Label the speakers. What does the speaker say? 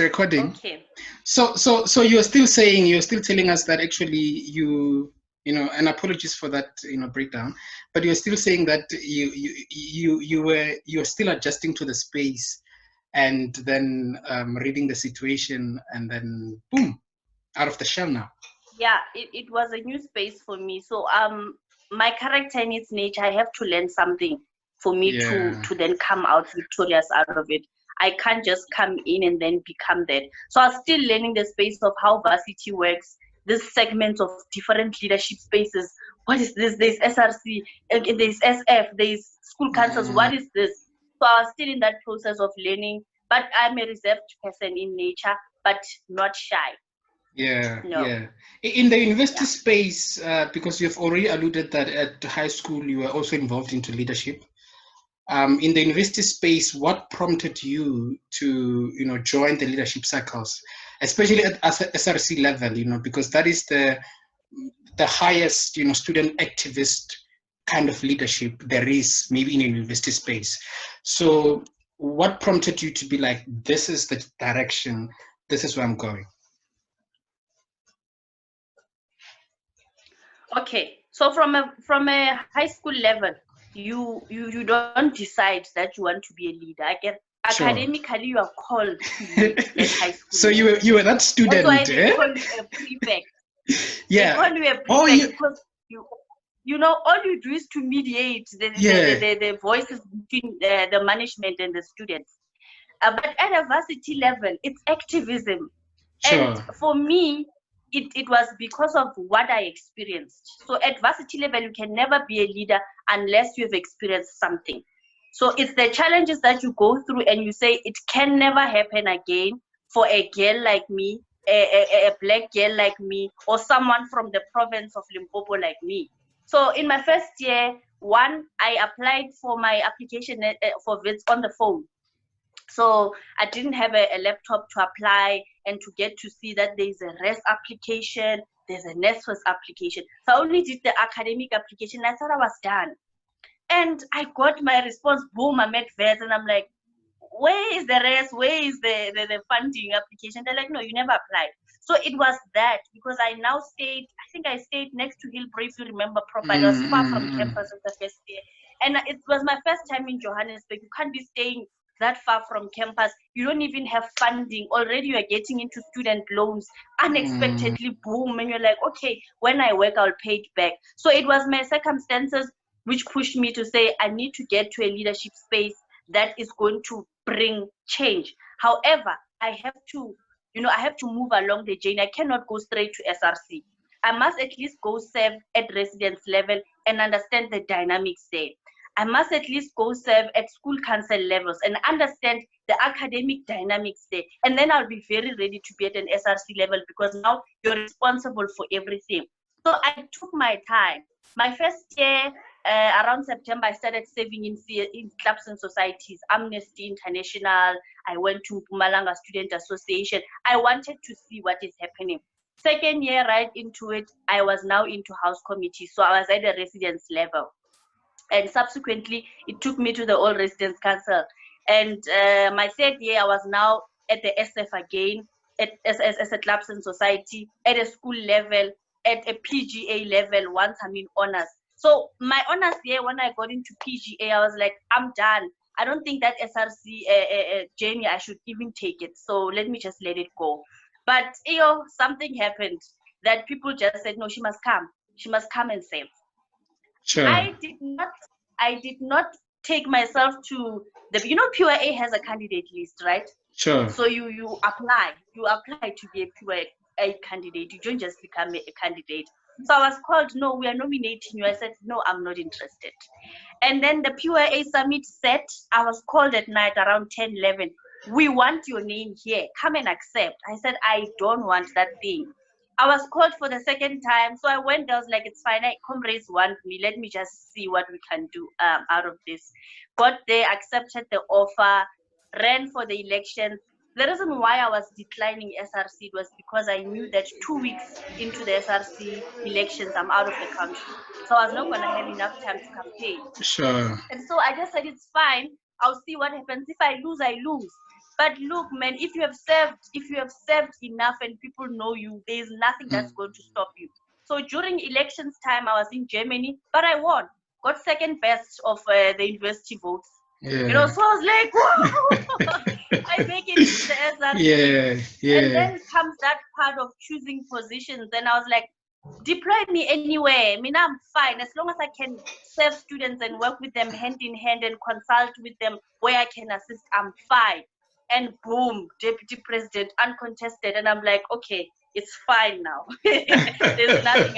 Speaker 1: recording.
Speaker 2: Okay.
Speaker 1: So you're still saying, you're still telling us that actually you know, and apologies for that, you know, breakdown, but you're still saying that you're still adjusting to the space, and then reading the situation, and then boom, out of the shell now.
Speaker 2: Yeah, it was a new space for me. So my character and its nature, I have to learn something for me to then come out victorious out of it. I can't just come in and then become that. So I was still learning the space of how varsity works, this segments of different leadership spaces. What is this? There's SRC, there's SF, there's school councils. What is this? So I was still in that process of learning, but I'm a reserved person in nature, but not shy.
Speaker 1: Yeah,
Speaker 2: No.
Speaker 1: yeah. In the university space, because you've already alluded that at high school you were also involved into leadership. In the university space, what prompted you to, you know, join the leadership circles, especially at SRC level, you know, because that is the highest, you know, student activist kind of leadership there is maybe in a university space. So what prompted you to be like, this is the direction, this is where I'm going?
Speaker 2: Okay, so from a high school level, you don't decide that you want to be a leader. I get academically you are called to lead at high school.
Speaker 1: So you were that student.
Speaker 2: That's why they call you a prefect.
Speaker 1: Yeah.
Speaker 2: They call you a prefect because you know all you do is to mediate the voices between the management and the students. But at a varsity level, it's activism. And for me, it was because of what I experienced. So at varsity level, you can never be a leader unless you have experienced something. So it's the challenges that you go through and you say it can never happen again for a girl like me, a black girl like me, or someone from the province of Limpopo like me. So in my first year, I applied for my application for VITS on the phone. So I didn't have a laptop to apply and to get to see that there's a RES application, there's a NSFAS application. So I only did the academic application. I thought I was done. And I got my response, boom, I met VETS, and I'm like, where is the RES? Where is the funding application? They're like, no, you never applied. So it was that, because I now stayed, I think I stayed next to Hillbrow, if you remember properly. I was far from campus of the first year. And it was my first time in Johannesburg. You can't be staying that far from campus. You don't even have funding. Already you are getting into student loans unexpectedly, boom, and you're like, okay, when I work, I'll pay it back. So it was my circumstances which pushed me to say I need to get to a leadership space that is going to bring change. However, I have to move along the journey. I cannot go straight to SRC. I must at least go serve at residence level and understand the dynamics there. I must at least go serve at school council levels and understand the academic dynamics there. And then I'll be very ready to be at an SRC level, because now you're responsible for everything. So I took my time. My first year, around September, I started serving in clubs and societies, Amnesty International. I went to Mpumalanga Student Association. I wanted to see what is happening. Second year, right into it, I was now into house committee. So I was at the residence level. And subsequently, it took me to the All Residence Council. And my third year, I was now at the SF again, as a clubs and society, at a school level, at a PGA level, once I'm in honors. So my honors year, when I got into PGA, I was like, I'm done. I don't think that SRC journey, I should even take it. So let me just let it go. But something happened that people just said, no, she must come. She must come and serve.
Speaker 1: Sure.
Speaker 2: I did not take myself to the, PUA has a candidate list, right?
Speaker 1: Sure.
Speaker 2: So you apply to be a PUA candidate. You don't just become a candidate. So I was called, no, we are nominating you. I said, no, I'm not interested. And then the PUA summit set, I was called at night around 10, 11. We want your name here. Come and accept. I said, I don't want that thing. I was called for the second time. So I went there, I was like, it's fine. Comrades want me. Let me just see what we can do out of this. Got there, accepted the offer, ran for the election. The reason why I was declining SRC was because I knew that 2 weeks into the SRC elections, I'm out of the country. So I was not going to have enough time to campaign.
Speaker 1: Sure.
Speaker 2: And so I just said, it's fine. I'll see what happens. If I lose, I lose. But look, man, if you have served enough and people know you, there's nothing that's going to stop you. So during elections time, I was in Germany, but I won. Got second best of the university votes.
Speaker 1: Yeah.
Speaker 2: You know, so I was like, whoa, I make it into the SRC.
Speaker 1: Yeah.
Speaker 2: And then comes that part of choosing positions. And I was like, deploy me anywhere. I mean, I'm fine. As long as I can serve students and work with them hand in hand and consult with them where I can assist, I'm fine. And boom, deputy president, uncontested. And I'm like, okay, it's fine now. There's nothing